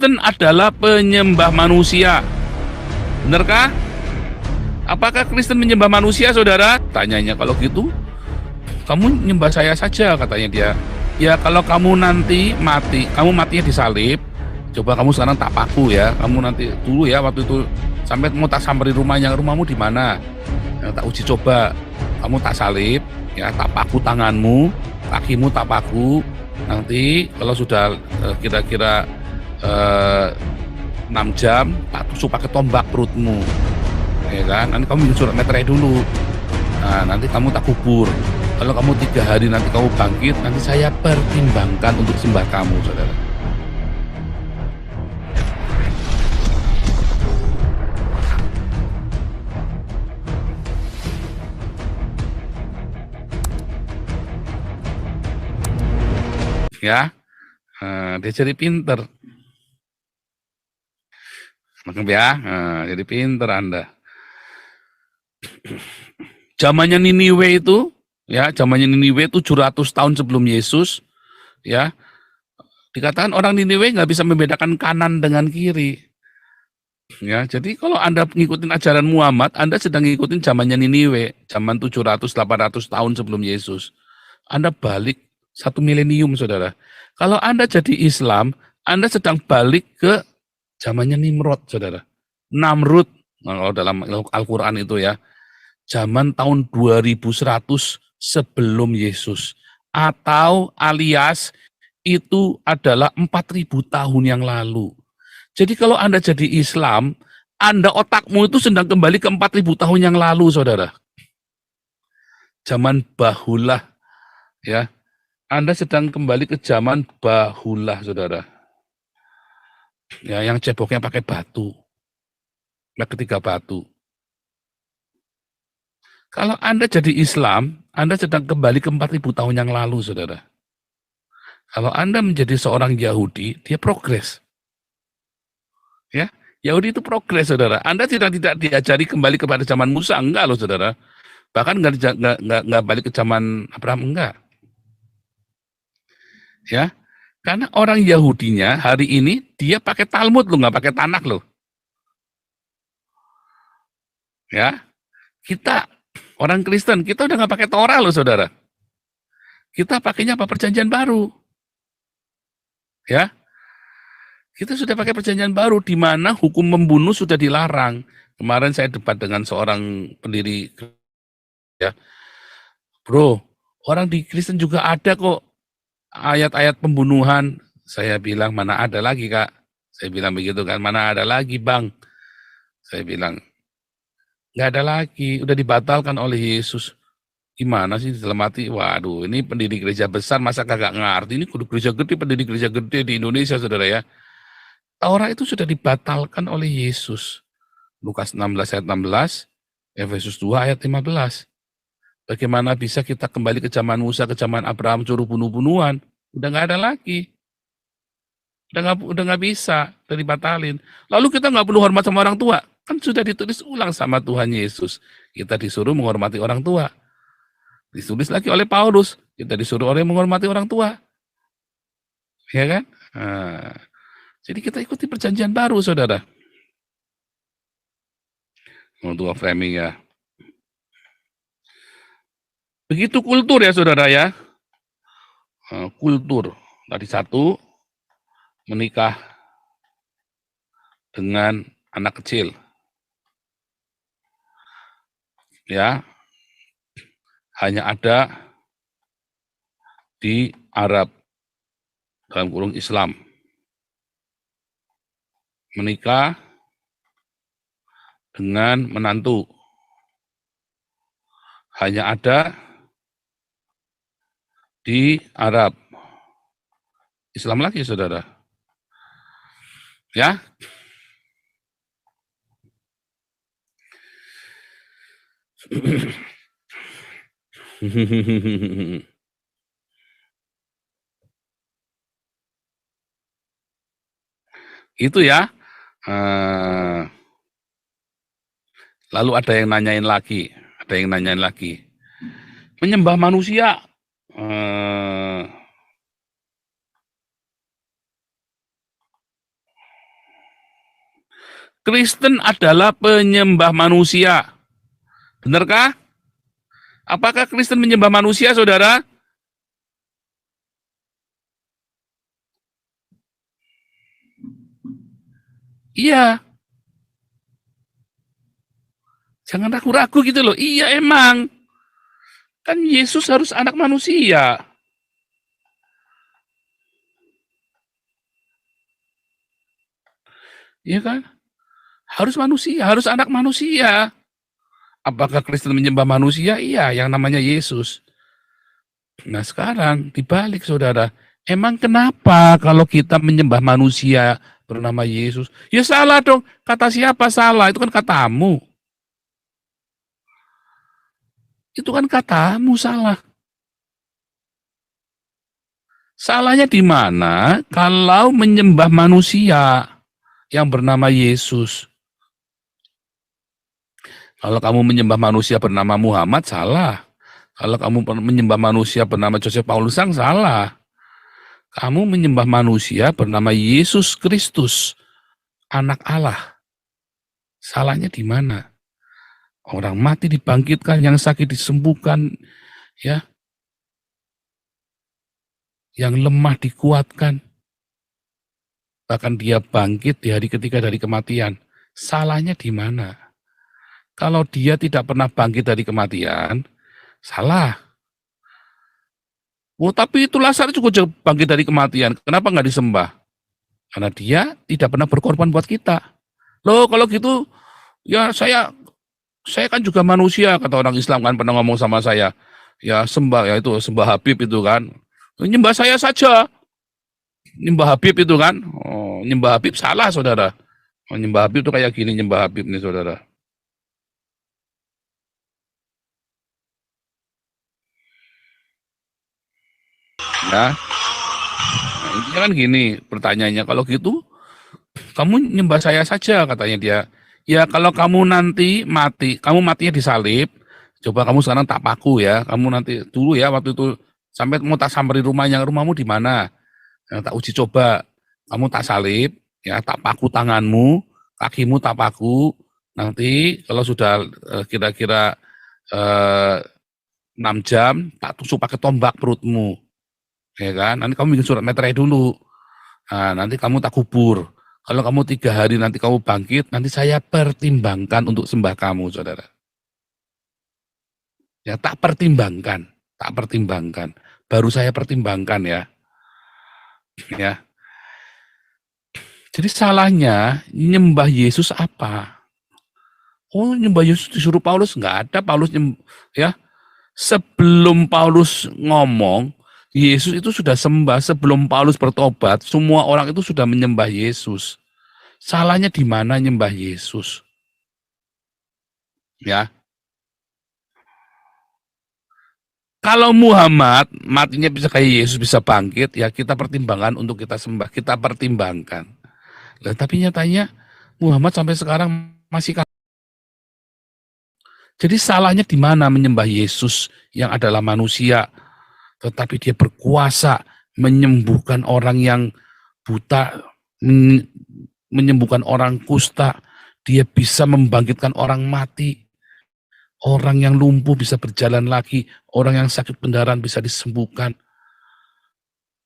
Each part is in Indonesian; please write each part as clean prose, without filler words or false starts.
Kristen adalah penyembah manusia. Benarkah? Apakah Kristen menyembah manusia, saudara? Tanyanya, kalau gitu, kamu nyembah saya saja, katanya dia. Ya, kalau kamu nanti mati, kamu matinya disalib, coba kamu sekarang tak paku ya. Kamu nanti, dulu ya, waktu itu, sampai mau tak samperin rumahnya, rumahmu di mana? Ya, tak uji coba, kamu tak salib, ya, tak paku tanganmu, kakimu tak paku. Nanti, kalau sudah kira-kira 6 jam, tak tusuk pakai tombak perutmu, ya kan? Nanti kamu bikin surat meterai dulu. Nah, nanti kamu tak kubur. Kalau kamu 3 hari nanti kamu bangkit, nanti saya pertimbangkan untuk sembah kamu, saudara. Ya, dia jadi pinter. Maksud ya, jadi pinter Anda. Zamannya Niniwe itu, ya, zamannya Niniwe 700 tahun sebelum Yesus, ya, dikatakan orang Niniwe nggak bisa membedakan kanan dengan kiri. Ya, jadi kalau Anda ngikutin ajaran Muhammad, Anda sedang ngikutin zamannya Niniwe, zaman 700-800 tahun sebelum Yesus. Anda balik 1 milenium, saudara. Kalau Anda jadi Islam, Anda sedang balik ke zamannya Nimrod, saudara. Namrud, kalau dalam Al-Quran itu ya, zaman tahun 2100 sebelum Yesus. Atau alias itu adalah 4000 tahun yang lalu. Jadi kalau Anda jadi Islam, Anda otakmu itu sedang kembali ke 4000 tahun yang lalu, saudara. Zaman Bahulah, ya. Anda sedang kembali ke zaman Bahulah, saudara. Ya, yang ceboknya pakai batu. Nah, ketiga batu. Kalau Anda jadi Islam, Anda sedang kembali ke 4000 tahun yang lalu, saudara. Kalau Anda menjadi seorang Yahudi, dia progres. Ya, Yahudi itu progres, saudara. Anda tidak diajari kembali kepada zaman Musa, enggak loh, saudara. Bahkan enggak balik ke zaman Abraham, enggak. Ya, karena orang Yahudinya hari ini dia pakai Talmud loh, nggak pakai Tanakh loh. Ya, kita orang Kristen, kita udah nggak pakai Torah loh, saudara. Kita pakainya apa? Perjanjian baru. Ya, kita sudah pakai perjanjian baru di mana hukum membunuh sudah dilarang. Kemarin saya debat dengan seorang pendiri, ya, bro, orang di Kristen juga ada kok ayat-ayat pembunuhan. Saya bilang, mana ada lagi, Kak? Saya bilang begitu kan, mana ada lagi, Bang? Saya bilang, nggak ada lagi, udah dibatalkan oleh Yesus. Gimana sih dalam hati? Waduh, ini pendiri gereja besar, masa kagak ngerti? Ini kudu gereja gede, pendiri gereja gede di Indonesia, saudara ya. Taurat itu sudah dibatalkan oleh Yesus. Lukas 16 ayat 16, Efesus 2 ayat 15. Bagaimana bisa kita kembali ke zaman Musa, ke zaman Abraham, suruh bunuh-bunuhan? Udah nggak ada lagi. Udah nggak bisa, udah dibatalin. Lalu kita nggak perlu hormat sama orang tua. Kan sudah ditulis ulang sama Tuhan Yesus. Kita disuruh menghormati orang tua. Ditulis lagi oleh Paulus, kita disuruh oleh menghormati orang tua. Ya kan? Nah, jadi kita ikuti perjanjian baru, saudara. Untuk framing ya. Begitu kultur ya, saudara ya. Kultur. Tadi satu, menikah dengan anak kecil. Ya, hanya ada di Arab, dalam kurung Islam. Menikah dengan menantu. Hanya ada di Arab. Islam lagi, saudara. Ya. Itu ya. Lalu ada yang nanyain lagi. Menyembah manusia. Kristen adalah penyembah manusia. Benarkah? Apakah Kristen menyembah manusia, saudara? Iya. Jangan ragu-ragu gitu loh. Iya emang. Kan Yesus harus anak manusia. Iya kan? Harus manusia, harus anak manusia. Apakah Kristen menyembah manusia? Iya, yang namanya Yesus. Nah sekarang dibalik saudara. Emang kenapa kalau kita menyembah manusia bernama Yesus? Ya salah dong. Kata siapa salah? Itu kan katamu. Itu kan katamu salah. Salahnya di mana kalau menyembah manusia yang bernama Yesus? Kalau kamu menyembah manusia bernama Muhammad, salah. Kalau kamu menyembah manusia bernama Joseph Paulus Sang, salah. Kamu menyembah manusia bernama Yesus Kristus, anak Allah. Salahnya di mana? Orang mati dibangkitkan, yang sakit disembuhkan, ya, yang lemah dikuatkan. Bahkan dia bangkit di hari ketiga dari kematian. Salahnya di mana? Kalau dia tidak pernah bangkit dari kematian, salah. Oh, tapi itu Lazarus juga bangkit dari kematian. Kenapa nggak disembah? Karena dia tidak pernah berkorban buat kita. Loh, kalau gitu, ya saya kan juga manusia, kata orang Islam kan pernah ngomong sama saya. Ya sembah, ya itu sembah Habib itu kan. Nyembah saya saja. Nyembah Habib itu kan. Oh, nyembah Habib salah, saudara. Oh, nyembah Habib itu kayak gini, nyembah Habib nih, saudara. Ya, nah, intinya kan gini pertanyaannya. Kalau gitu, kamu nyembah saya saja, katanya dia. Ya kalau kamu nanti mati, kamu matinya disalib, coba kamu sekarang tak paku ya. Kamu nanti dulu ya waktu itu sampai mau tak samperin rumahnya, rumahmu di mana? Tak uji coba, kamu tak salib, ya tak paku tanganmu, kakimu tak paku. Nanti kalau sudah kira-kira 6 jam, tak tusuk pakai tombak perutmu, ya kan? Nanti kamu bikin surat meterai dulu. Nah, nanti kamu tak kubur. Kalau kamu 3 hari nanti kamu bangkit, nanti saya pertimbangkan untuk sembah kamu, saudara. Ya, tak pertimbangkan, tak pertimbangkan. Baru saya pertimbangkan ya, ya. Jadi salahnya nyembah Yesus apa? Oh, nyembah Yesus disuruh Paulus, nggak ada Paulus ya. Sebelum Paulus ngomong, Yesus itu sudah sembah. Sebelum Paulus bertobat, semua orang itu sudah menyembah Yesus. Salahnya di mana nyembah Yesus? Ya, kalau Muhammad matinya bisa kayak Yesus, bisa bangkit, ya kita pertimbangkan untuk kita sembah, kita pertimbangkan. Nah, tapi nyatanya Muhammad sampai sekarang masih. Jadi salahnya di mana menyembah Yesus yang adalah manusia, tetapi dia berkuasa menyembuhkan orang yang buta, menyembuhkan orang kusta, dia bisa membangkitkan orang mati, orang yang lumpuh bisa berjalan lagi, orang yang sakit pendarahan bisa disembuhkan.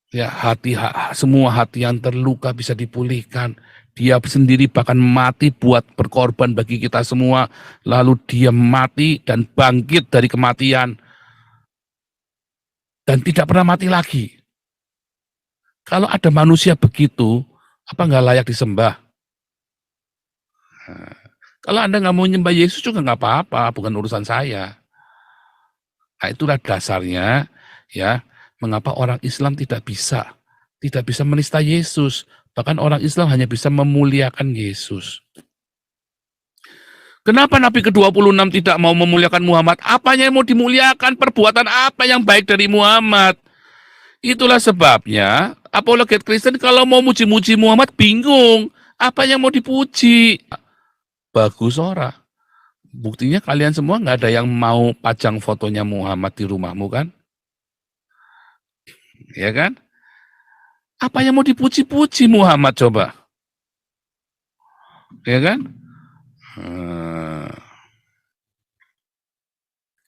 Ya, semua hati yang terluka bisa dipulihkan. Dia sendiri bahkan mati buat berkorban bagi kita semua. Lalu dia mati dan bangkit dari kematian. Dan tidak pernah mati lagi. Kalau ada manusia begitu, apa nggak layak disembah? Nah, kalau Anda nggak mau nyembah Yesus juga nggak apa-apa, bukan urusan saya. Nah, itulah dasarnya, ya, mengapa orang Islam tidak bisa menista Yesus. Bahkan orang Islam hanya bisa memuliakan Yesus. Kenapa Nabi ke-26 tidak mau memuliakan Muhammad? Apanya yang mau dimuliakan? Perbuatan apa yang baik dari Muhammad? Itulah sebabnya apologet Kristen kalau mau muji-muji Muhammad bingung. Apa yang mau dipuji? Bagus ora. Buktinya kalian semua nggak ada yang mau pajang fotonya Muhammad di rumahmu kan? Ya kan? Apa yang mau dipuji-puji Muhammad coba? ya kan?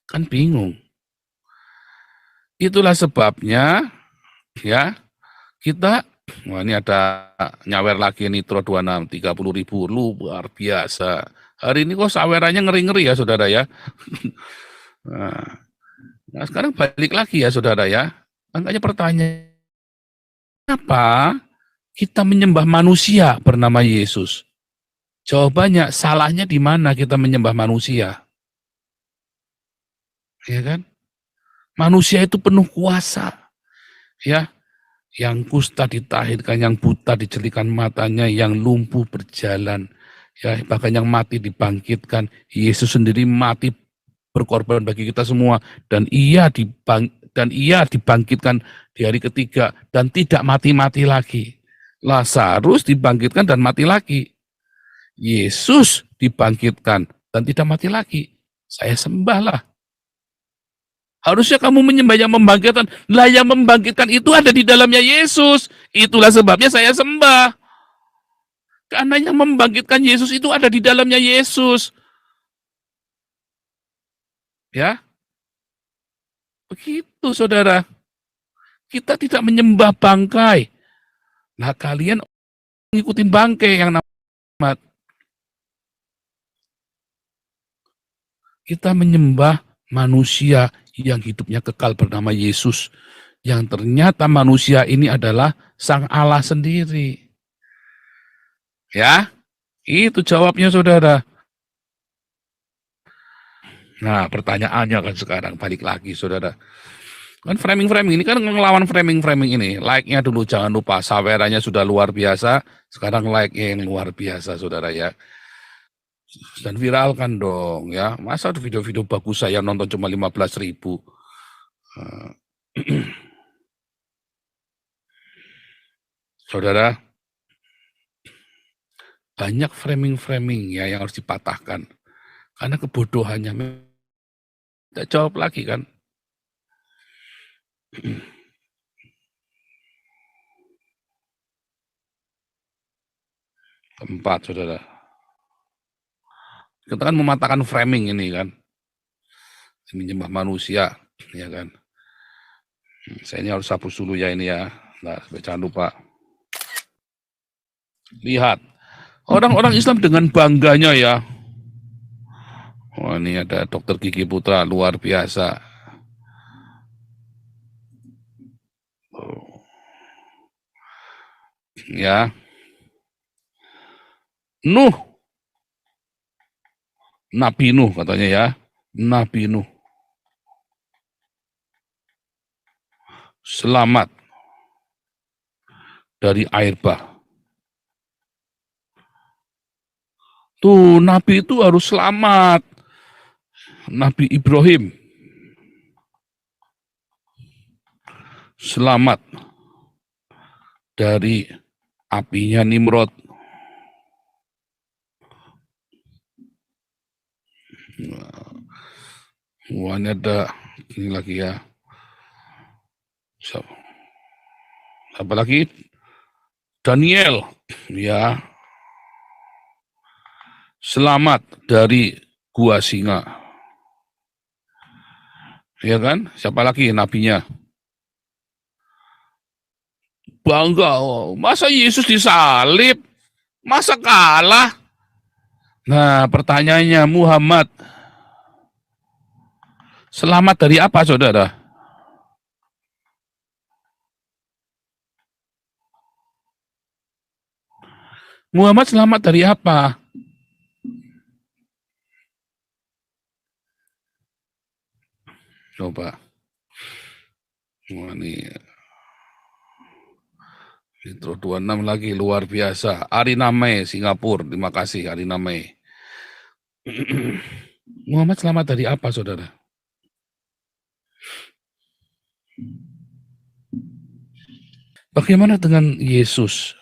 Kan bingung. Itulah sebabnya ya kita, wah ini ada nyawer lagi Nitro 26 30.000 luar biasa. Hari ini kok sawerannya ngeri-ngeri ya saudara ya. Nah, sekarang balik lagi ya saudara ya. Makanya pertanyaan, apa kita menyembah manusia bernama Yesus? Jawabannya, salahnya di mana kita menyembah manusia? Ya kan? Manusia itu penuh kuasa. Ya, yang kusta ditahirkan, yang buta dijelikan matanya, yang lumpuh berjalan, ya bahkan yang mati dibangkitkan. Yesus sendiri mati berkorban bagi kita semua, dan ia dibangkitkan di hari ketiga dan tidak mati-mati lagi. Lazarus dibangkitkan dan mati lagi. Yesus dibangkitkan dan tidak mati lagi. Saya sembahlah. Harusnya kamu menyembah yang membangkitkan. Lah yang membangkitkan itu ada di dalamnya Yesus. Itulah sebabnya saya sembah. Karena yang membangkitkan Yesus itu ada di dalamnya Yesus. Ya, begitu saudara. Kita tidak menyembah bangkai. Nah kalian ngikutin bangkai yang namanya. Kita menyembah manusia yang hidupnya kekal bernama Yesus. Yang ternyata manusia ini adalah Sang Allah sendiri. Ya, itu jawabnya saudara. Nah, pertanyaannya kan sekarang balik lagi saudara. Kan framing-framing ini kan ngelawan framing-framing ini. Like-nya dulu jangan lupa, sawerannya sudah luar biasa, sekarang like-nya yang luar biasa saudara ya. Dan viralkan dong ya. Masa video-video bagus saya nonton cuma 15.000. Saudara, banyak framing-framing ya yang harus dipatahkan. Karena kebodohannya tidak jawab lagi kan. Keempat, saudara. Kita kan mematahkan framing ini kan. Menyembah manusia, ya kan. Saya ini harus hapus dulu ya ini ya. Nah, jangan lupa. Lihat, orang-orang Islam dengan bangganya ya. Wah, ini ada Dokter Gigi Putra, luar biasa. Ya. Nuh. Nabi Nuh katanya ya. Nabi Nuh. Selamat dari air bah. Tuh, Nabi itu harus selamat. Nabi Ibrahim selamat dari apinya Nimrod. Wah, ini ada ini lagi ya. Apa lagi? Daniel, ya. Selamat dari gua singa. Ya kan? Siapa lagi nabinya? Bangga, oh, masa Yesus disalib? Masa kalah? Nah, pertanyaannya Muhammad selamat dari apa, saudara? Muhammad selamat dari apa? Coba. Wah, ini Intro 26 lagi, luar biasa. Arina May, Singapura. Terima kasih, Arina May. Muhammad selamat dari apa, saudara? Bagaimana dengan Yesus?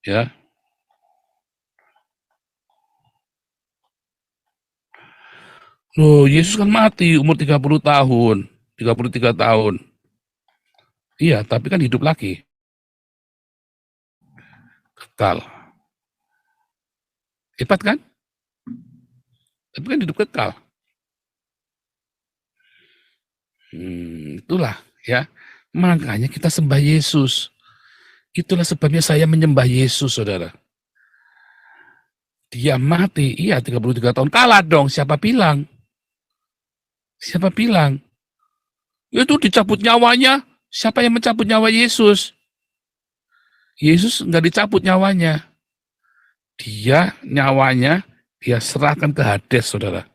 Ya. Loh, Yesus kan mati umur 30 tahun, 33 tahun. Iya, tapi kan hidup lagi. Kekal. Hebat kan? Tapi kan hidup kekal. Itulah ya. Makanya kita sembah Yesus. Itulah sebabnya saya menyembah Yesus, saudara. Dia mati, iya 33 tahun. Kalah dong, siapa bilang? Siapa bilang? Itu dicabut nyawanya. Siapa yang mencabut nyawa Yesus? Yesus nggak dicabut nyawanya. Dia nyawanya, dia serahkan ke Hades, saudara.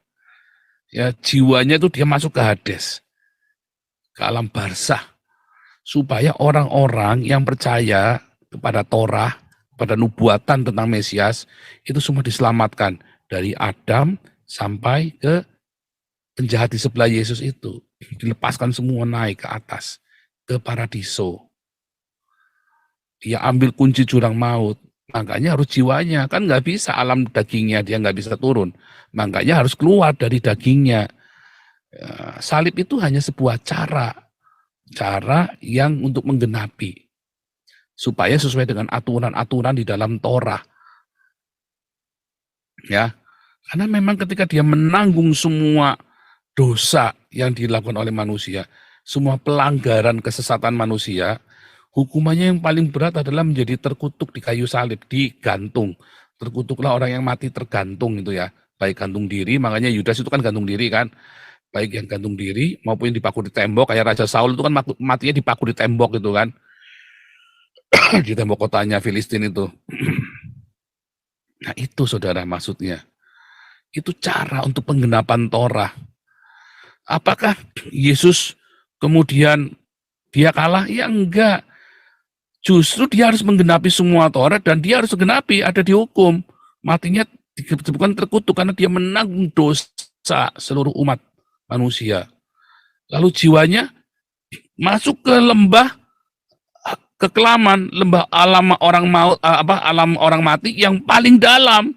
Ya, jiwanya itu dia masuk ke Hades. Ke alam barzah. Supaya orang-orang yang percaya kepada Torah, pada nubuatan tentang Mesias, itu semua diselamatkan. Dari Adam sampai ke penjahat di sebelah Yesus itu. Dilepaskan semua naik ke atas, ke paradiso. Dia ambil kunci jurang maut. Makanya harus jiwanya. Kan nggak bisa alam dagingnya, dia nggak bisa turun. Makanya harus keluar dari dagingnya. Salib itu hanya sebuah cara yang untuk menggenapi. Supaya sesuai dengan aturan-aturan di dalam Torah. Ya, karena memang ketika dia menanggung semua dosa yang dilakukan oleh manusia, semua pelanggaran kesesatan manusia, hukumannya yang paling berat adalah menjadi terkutuk di kayu salib, digantung. Terkutuklah orang yang mati tergantung itu ya, baik gantung diri, makanya Yudas itu kan gantung diri kan, baik yang gantung diri maupun yang dipaku di tembok, kayak Raja Saul itu kan matinya dipaku di tembok gitu kan, di tembok kotanya Filistin itu. Nah itu saudara maksudnya. Itu cara untuk penggenapan Torah. Apakah Yesus kemudian dia kalah? Ya enggak. Justru dia harus menggenapi semua Torah dan dia harus menggenapi, ada dihukum. Matinya disebutkan terkutuk karena dia menanggung dosa seluruh umat manusia. Lalu jiwanya masuk ke lembah kekelaman, lembah alam orang maut, alam orang mati yang paling dalam,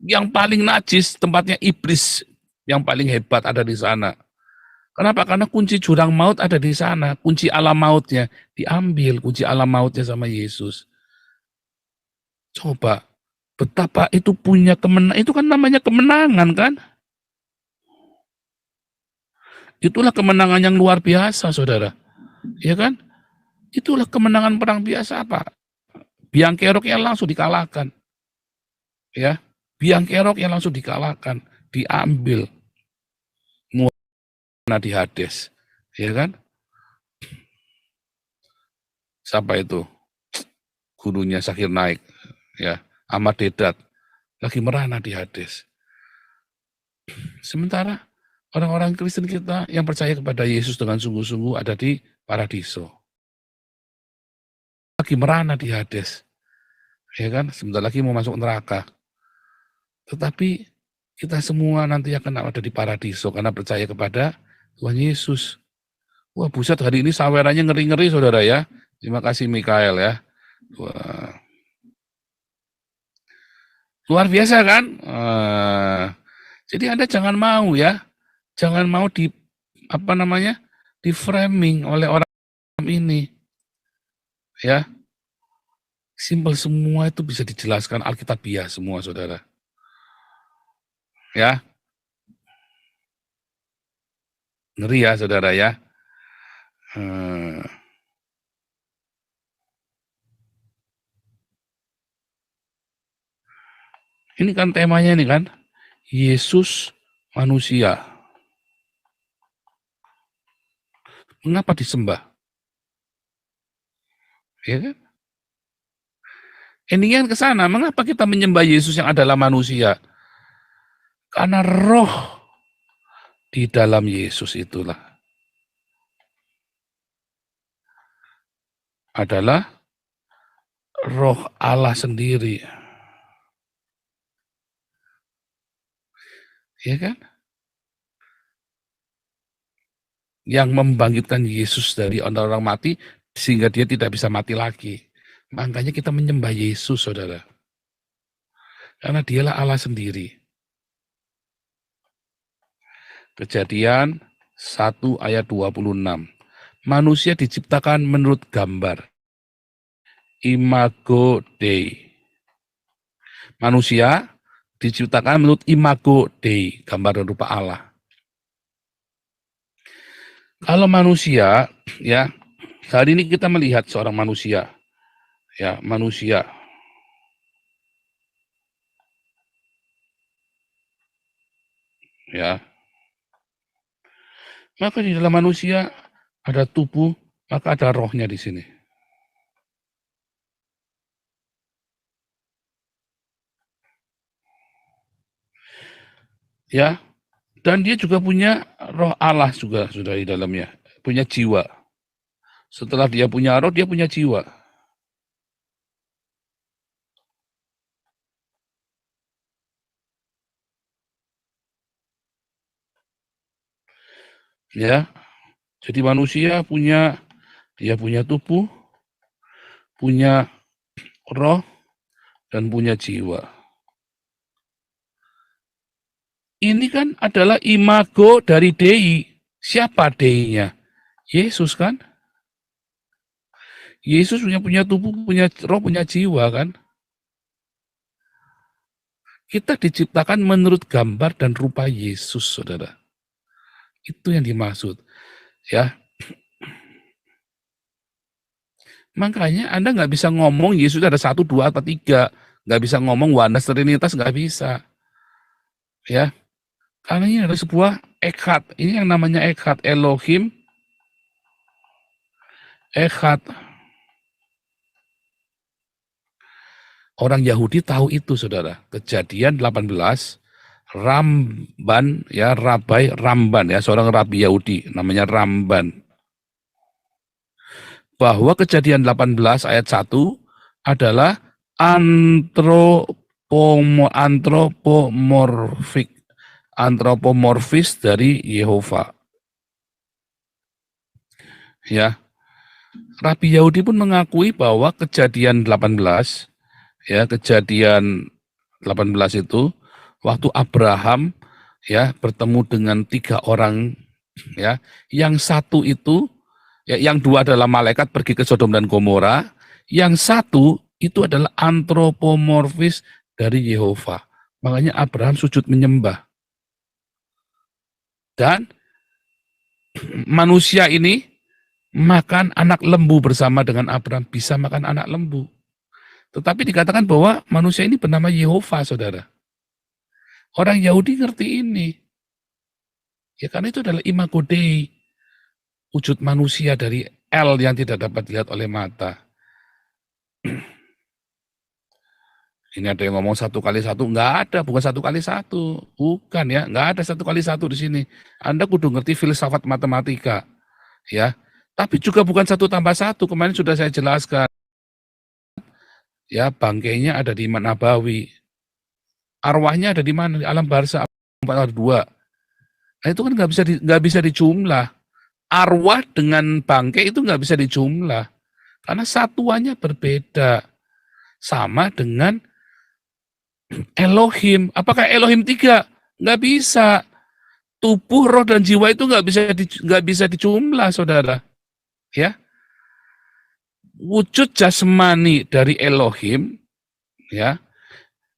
yang paling najis, tempatnya iblis yang paling hebat ada di sana. Kenapa? Karena kunci jurang maut ada di sana, kunci alam mautnya diambil, kunci alam mautnya sama Yesus. Coba betapa itu punya kemenangan, itu kan namanya kemenangan kan? Itulah kemenangan yang luar biasa, saudara. Ya kan? Itulah kemenangan perang biasa apa? Biang keroknya langsung dikalahkan. Ya, biang keroknya langsung dikalahkan, diambil. Muana di Hades. Ya kan? Siapa itu? Gurunya Zakir Naik, ya, Ahmad Dedat, lagi merana di Hades. Sementara orang-orang Kristen kita yang percaya kepada Yesus dengan sungguh-sungguh ada di paradiso. Lagi merana di Hades. Ya kan? Sebentar lagi mau masuk neraka. Tetapi kita semua nanti akan ada di paradiso karena percaya kepada Tuhan Yesus. Wah, buset, hari ini sawerannya ngeri-ngeri, saudara ya. Terima kasih Mikael ya. Wah. Luar biasa kan? Jadi Anda jangan mau ya. Jangan mau di di framing oleh orang ini. Ya. Simpel, semua itu bisa dijelaskan Alkitabiah semua, saudara. Ya. Ngeri ya, saudara ya. Ini kan temanya nih kan. Yesus manusia. Mengapa disembah? Ya kan? Endingnya ke sana. Mengapa kita menyembah Yesus yang adalah manusia? Karena roh di dalam Yesus itulah adalah roh Allah sendiri. Ya kan? Yang membangkitkan Yesus dari orang-orang mati sehingga dia tidak bisa mati lagi. Makanya kita menyembah Yesus, saudara. Karena dialah Allah sendiri. Kejadian 1 ayat 26. Manusia diciptakan menurut gambar. Imago Dei. Manusia diciptakan menurut imago Dei, gambar dan rupa Allah. Kalau manusia, ya, hari ini kita melihat seorang manusia, ya, manusia, ya, maka di dalam manusia ada tubuh, maka ada rohnya di sini. Ya, dan dia juga punya roh Allah juga sudah di dalamnya, punya jiwa. Setelah dia punya roh, dia punya jiwa. Ya, jadi manusia dia punya tubuh, punya roh, dan punya jiwa. Ini kan adalah imago dari Dei. Siapa Dei-nya? Yesus kan? Yesus punya tubuh, punya roh, punya jiwa kan? Kita diciptakan menurut gambar dan rupa Yesus, saudara. Itu yang dimaksud. Ya, makanya Anda nggak bisa ngomong Yesus ada 1, 2, atau 3. Nggak bisa ngomong oneness Trinitas, nggak bisa. Ya, karena ini adalah sebuah echad. Ini yang namanya echad, Elohim, echad. Orang Yahudi tahu itu, saudara. Kejadian 18, Ramban, ya, Rabai Ramban, ya, seorang rabi Yahudi, namanya Ramban. Bahwa kejadian 18 ayat 1 adalah antropomorfis dari Yehova. Ya, Rabi Yahudi pun mengakui bahwa kejadian 18, ya, kejadian 18 itu waktu Abraham, ya, bertemu dengan 3 orang, ya, yang satu itu, ya, yang 2 adalah malaikat pergi ke Sodom dan Gomora, yang satu itu adalah antropomorfis dari Yehova. Makanya Abraham sujud menyembah. Dan manusia ini makan anak lembu bersama dengan Abraham, bisa makan anak lembu. Tetapi dikatakan bahwa manusia ini bernama Yehova, saudara. Orang Yahudi ngerti ini. Ya, karena itu adalah imago Dei, wujud manusia dari El yang tidak dapat dilihat oleh mata. Ini ada yang ngomong 1 kali 1, nggak ada, bukan 1 kali 1, bukan, ya, nggak ada 1 kali 1 di sini. Anda kudu ngerti filsafat matematika, ya. Tapi juga bukan 1 tambah 1, kemarin sudah saya jelaskan. Ya, bangkainya ada di Imam Nabawi. Arwahnya ada di mana? Di alam barzah 4/2. Nah, itu kan nggak bisa dijumlah. Arwah dengan bangkai itu nggak bisa dijumlah. Karena satuannya berbeda. Sama dengan Elohim. Apakah Elohim 3? Nggak bisa. Tubuh, roh, dan jiwa itu nggak bisa dijumlah, saudara. Ya, wujud jasmani dari Elohim, ya,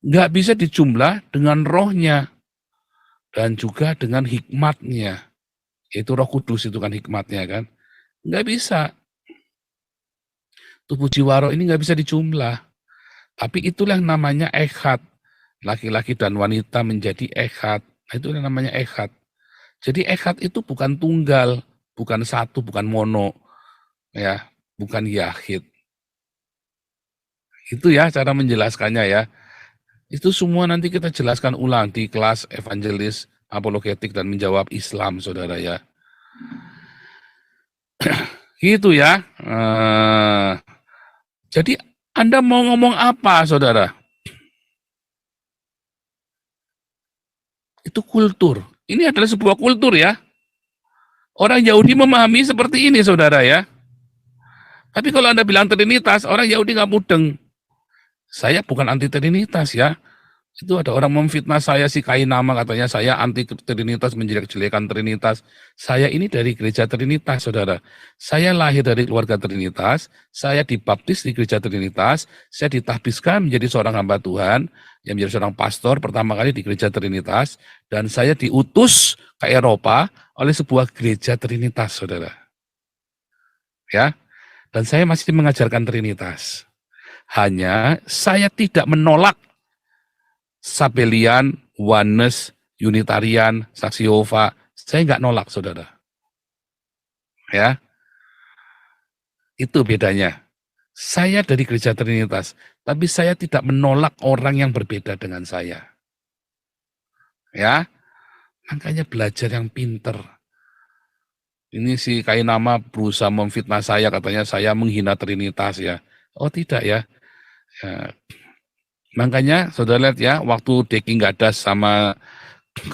nggak bisa dijumlah dengan rohnya dan juga dengan hikmatnya. Yaitu Roh Kudus itu kan hikmatnya kan. Nggak bisa. Tubuh jiwa roh ini nggak bisa dijumlah. Tapi itulah yang namanya echad. Laki-laki dan wanita menjadi echad. Nah, itu yang namanya echad. Jadi echad itu bukan tunggal, bukan satu, bukan mono, ya, bukan yahid. Itu ya cara menjelaskannya ya. Itu semua nanti kita jelaskan ulang di kelas evangelis, apologetik, dan menjawab Islam, saudara ya. Gitu ya. Jadi Anda mau ngomong apa, saudara? Itu kultur. Ini adalah sebuah kultur ya. Orang Yahudi memahami seperti ini, saudara ya. Tapi kalau Anda bilang Trinitas, orang Yahudi nggak mudeng. Saya bukan anti Trinitas ya. Itu ada orang memfitnah saya si Kainama, katanya saya anti Trinitas, menjelek-jelekan Trinitas. Saya ini dari gereja Trinitas, saudara. Saya lahir dari keluarga Trinitas, saya dibaptis di gereja Trinitas, saya ditahbiskan menjadi seorang hamba Tuhan, yang menjadi seorang pastor pertama kali di gereja Trinitas, dan saya diutus ke Eropa oleh sebuah gereja Trinitas, saudara. Ya, dan saya masih mengajarkan Trinitas. Hanya saya tidak menolak Sabelian, Oneness, Unitarian, Saksi Yehova, saya nggak nolak, saudara. Ya, itu bedanya. Saya dari gereja Trinitas, tapi saya tidak menolak orang yang berbeda dengan saya. Ya, makanya belajar yang pinter. Ini si Kainama berusaha memfitnah saya, katanya saya menghina Trinitas ya. Oh tidak ya. Ya. Makanya saudara lihat ya, waktu Deki Gadas sama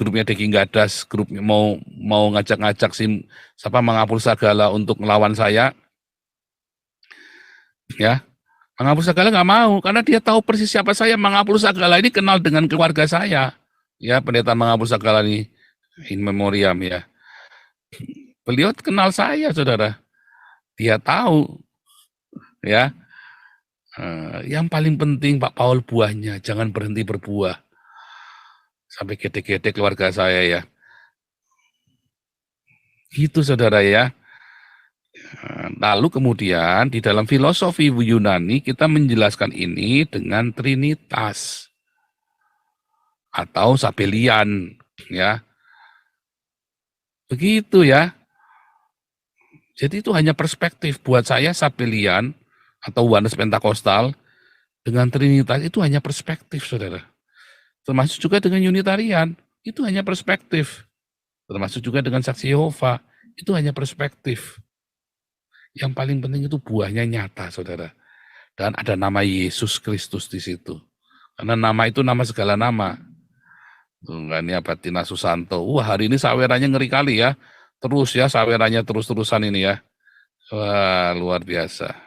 grupnya Deki Gadas, grup mau ngajak-ngajak siapa Mangapul Sagala untuk melawan saya, ya. Mangapul Sagala nggak mau karena dia tahu persis siapa saya. Mangapul Sagala ini kenal dengan keluarga saya, ya, pendeta Mangapul Sagala ini in memoriam ya. Beliau kenal saya, saudara. Dia tahu, ya. Yang paling penting Pak Paul buahnya, jangan berhenti berbuah. Sampai gede-gede keluarga saya ya. Gitu saudara ya. Lalu kemudian di dalam filosofi Yunani kita menjelaskan ini dengan Trinitas atau Sabelian ya. Begitu ya. Jadi itu hanya perspektif buat saya. Sabelian atau Oneness Pentakostal dengan Trinitas itu hanya perspektif, saudara. Termasuk juga dengan Unitarian, itu hanya perspektif. Termasuk juga dengan Saksi Yehova, itu hanya perspektif. Yang paling penting itu buahnya nyata, saudara. Dan ada nama Yesus Kristus di situ. Karena nama itu nama segala nama. Tunggannya Batina Susanto. Wah, hari ini sawerannya ngeri kali ya. Terus ya, sawerannya terus-terusan ini ya. Wah, luar biasa.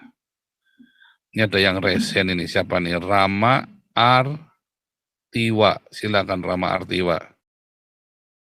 Ini ada yang resen ini. Siapa nih? Rama Artiwa. Silakan Rama Artiwa.